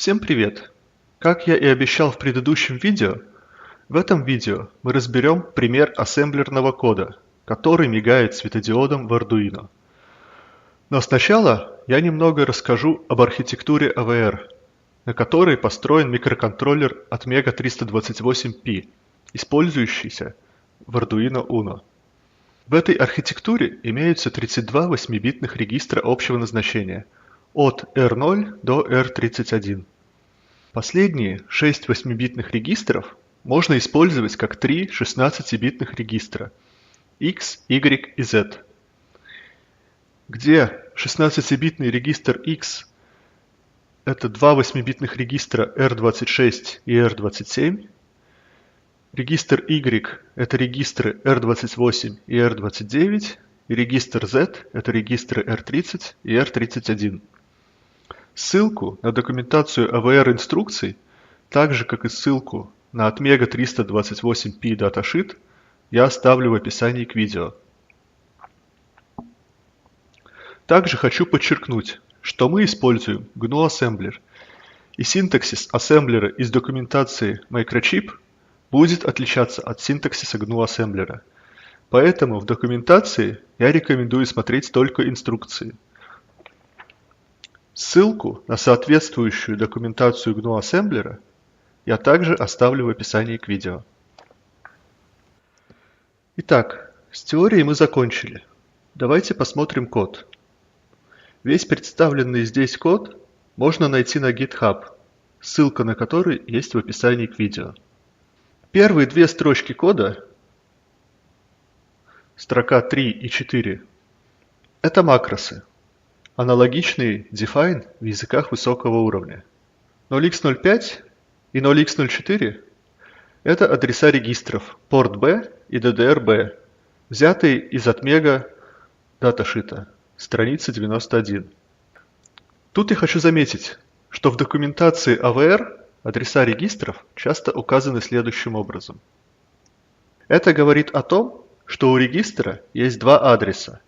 Всем привет! Как я и обещал в предыдущем видео, в этом видео мы разберем пример ассемблерного кода, который мигает светодиодом в Arduino. Но сначала я немного расскажу об архитектуре AVR, на которой построен микроконтроллер от Mega328P, использующийся в Arduino Uno. В этой архитектуре имеются 32 8-битных регистра общего назначения, от R0 до R31. Последние 6 8-битных регистров можно использовать как 3 16-битных регистра X, Y и Z, где 16-битный регистр X – это два 8-битных регистра R26 и R27, регистр Y – это регистры R28 и R29, и регистр Z – это регистры R30 и R31. Ссылку на документацию AVR-инструкций, так же как и ссылку на от Mega328P datasheet, я оставлю в описании к видео. Также хочу подчеркнуть, что мы используем GNU Assembler, и синтаксис ассемблера из документации Microchip будет отличаться от синтаксиса GNU Assembler. Поэтому в документации я рекомендую смотреть только инструкции. Ссылку на соответствующую документацию GNU Assembler я также оставлю в описании к видео. Итак, с теорией мы закончили. Давайте посмотрим код. Весь представленный здесь код можно найти на GitHub, ссылка на который есть в описании к видео. Первые две строчки кода, строка 3 и 4, это макросы, аналогичные define в языках высокого уровня. 0x05 и 0x04 – это адреса регистров порт B и DDR-B, взятые из от Mega datasheet, страница 91. Тут я хочу заметить, что в документации AVR адреса регистров часто указаны следующим образом. Это говорит о том, что у регистра есть два адреса.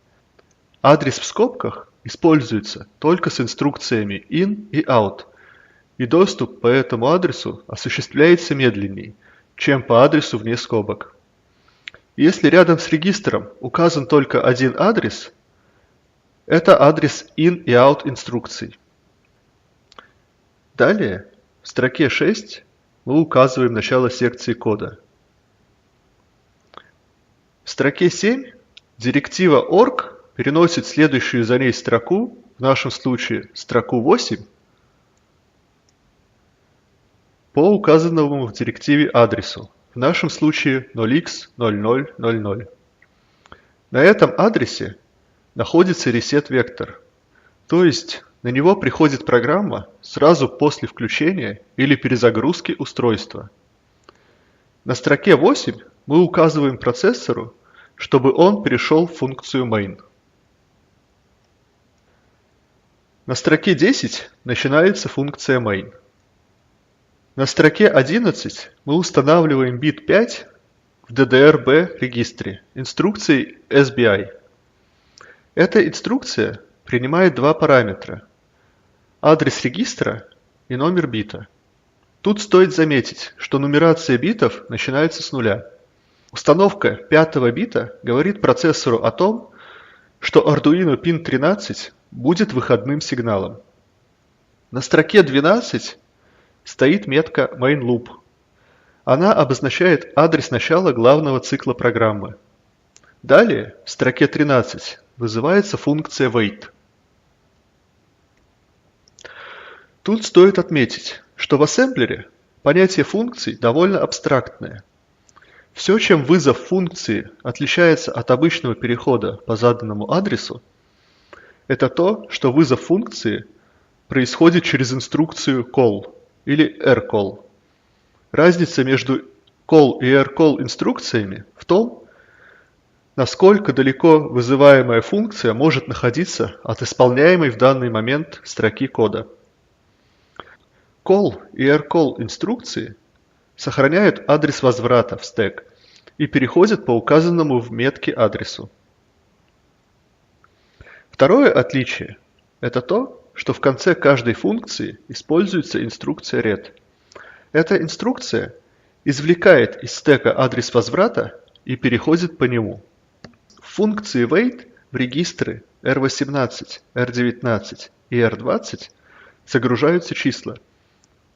Адрес в скобках используется только с инструкциями in и out, и доступ по этому адресу осуществляется медленнее, чем по адресу вне скобок. Если рядом с регистром указан только один адрес, это адрес in и out инструкций. Далее, в строке 6 мы указываем начало секции кода. В строке 7 директива org переносит следующую за ней строку, в нашем случае строку 8, по указанному в директиве адресу, в нашем случае 0x0000. На этом адресе находится reset-вектор, то есть на него приходит программа сразу после включения или перезагрузки устройства. На строке 8 мы указываем процессору, чтобы он перешел в функцию main. На строке 10 начинается функция main. На строке 11 мы устанавливаем бит 5 в DDR-B регистре инструкцией SBI. Эта инструкция принимает два параметра – адрес регистра и номер бита. Тут стоит заметить, что нумерация битов начинается с нуля. Установка пятого бита говорит процессору о том, что Arduino Pin 13 будет выходным сигналом. На строке 12 стоит метка main_loop. Она обозначает адрес начала главного цикла программы. Далее, в строке 13, вызывается функция wait. Тут стоит отметить, что в ассемблере понятие функций довольно абстрактное. Все, чем вызов функции отличается от обычного перехода по заданному адресу, это то, что вызов функции происходит через инструкцию call или rcall. Разница между call и rcall инструкциями в том, насколько далеко вызываемая функция может находиться от исполняемой в данный момент строки кода. Call и rcall инструкции сохраняют адрес возврата в стэк и переходят по указанному в метке адресу. Второе отличие – это то, что в конце каждой функции используется инструкция ret. Эта инструкция извлекает из стека адрес возврата и переходит по нему. В функции wait в регистры R18, R19 и R20 загружаются числа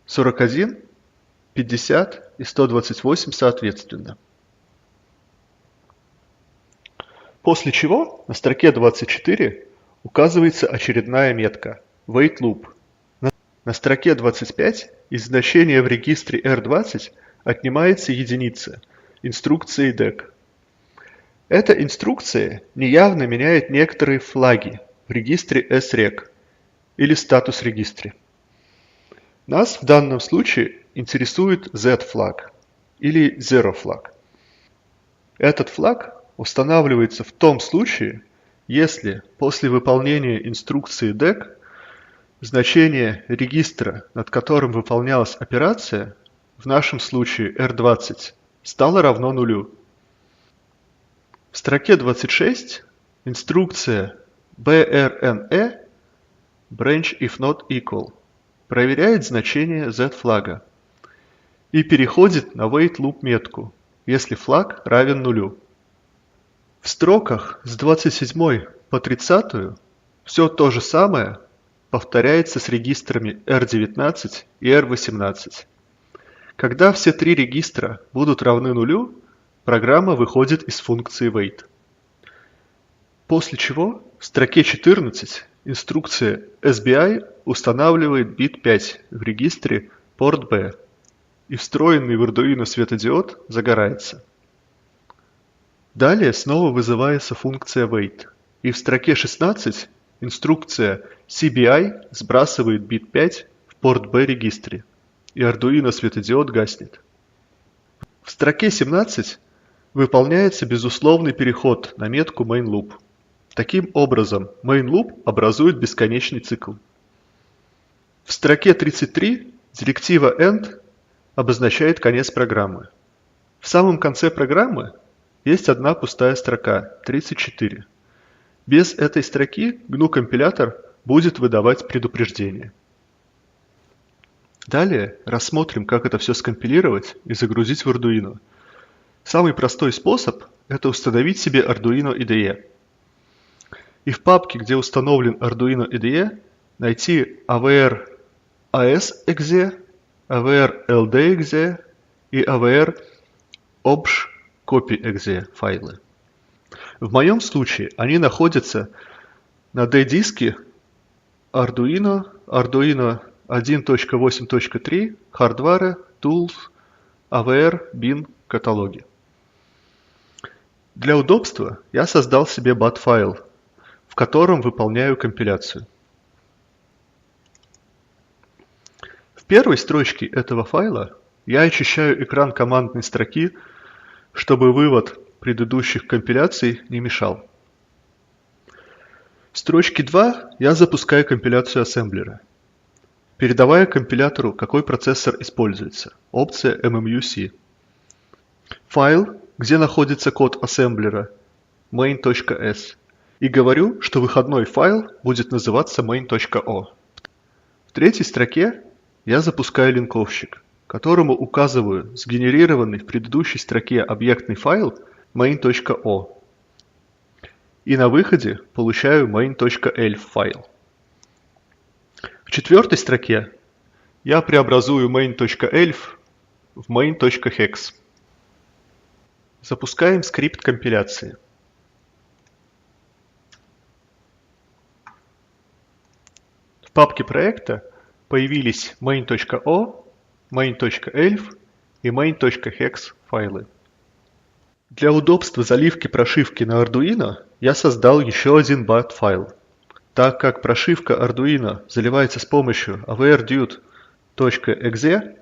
41, 50 и 128 соответственно. После чего на строке 24 указывается очередная метка wait loop. На строке 25 из значения в регистре R20 отнимается единица инструкции DEC. Эта инструкция неявно меняет некоторые флаги в регистре sreg или статус регистре. Нас в данном случае интересует Z-флаг или Zero флаг. Этот флаг устанавливается в том случае, если после выполнения инструкции DEC значение регистра, над которым выполнялась операция, в нашем случае R20, стало равно нулю. В строке 26 инструкция brne branch if not equal проверяет значение Z-флага и переходит на wait loop метку, если флаг равен нулю. В строках с 27 по 30 все то же самое повторяется с регистрами R19 и R18. Когда все три регистра будут равны нулю, программа выходит из функции wait. После чего в строке 14 инструкция SBI устанавливает бит 5 в регистре порт B, и встроенный в Arduino светодиод загорается. Далее снова вызывается функция wait, и в строке 16 инструкция CBI сбрасывает бит 5 в порт B регистре, и Arduino светодиод гаснет. В строке 17 выполняется безусловный переход на метку main loop. Таким образом, main loop образует бесконечный цикл. В строке 33 директива end обозначает конец программы. В самом конце программы есть одна пустая строка, 34. Без этой строки GNU-компилятор будет выдавать предупреждение. Далее рассмотрим, как это все скомпилировать и загрузить в Arduino. Самый простой способ – это установить себе Arduino IDE. И в папке, где установлен Arduino IDE, найти AVR AS.exe, AVR LD.exe и AVR obj copy.exe файлы. В моем случае они находятся на D-диске Arduino 1.8.3, Hardware, Tools, AVR, Bin, каталоги. Для удобства я создал себе bat-файл, в котором выполняю компиляцию. В первой строчке этого файла я очищаю экран командной строки, чтобы вывод предыдущих компиляций не мешал. В строчке 2 я запускаю компиляцию ассемблера, передавая компилятору, какой процессор используется, опция MMUC. Файл, где находится код ассемблера, main.s, и говорю, что выходной файл будет называться main.o. В третьей строке я запускаю линковщик, которому указываю сгенерированный в предыдущей строке объектный файл main.o. И на выходе получаю main.elf файл. В четвертой строке я преобразую main.elf в main.hex. Запускаем скрипт компиляции. В папке проекта появились main.o, main.elf и main.hex файлы. Для удобства заливки прошивки на Arduino я создал еще один bat-файл. Так как прошивка Arduino заливается с помощью avrdute.exe,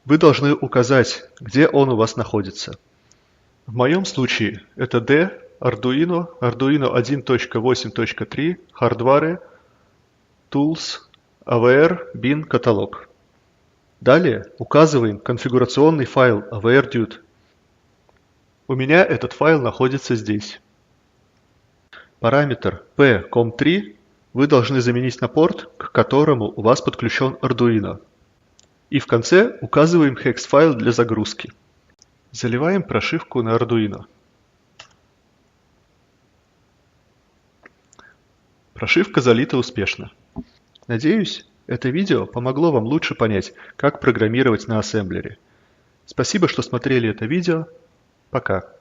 вы должны указать, где он у вас находится. В моем случае это D, Arduino 1.8.3, Hardware, Tools, AVR, Bin, каталог. Далее указываем конфигурационный файл avrdute. У меня этот файл находится здесь. Параметр p.com3 вы должны заменить на порт, к которому у вас подключен Arduino. И в конце указываем hex-файл для загрузки. Заливаем прошивку на Arduino. Прошивка залита успешно. Надеюсь, это видео помогло вам лучше понять, как программировать на ассемблере. Спасибо, что смотрели это видео. Пока.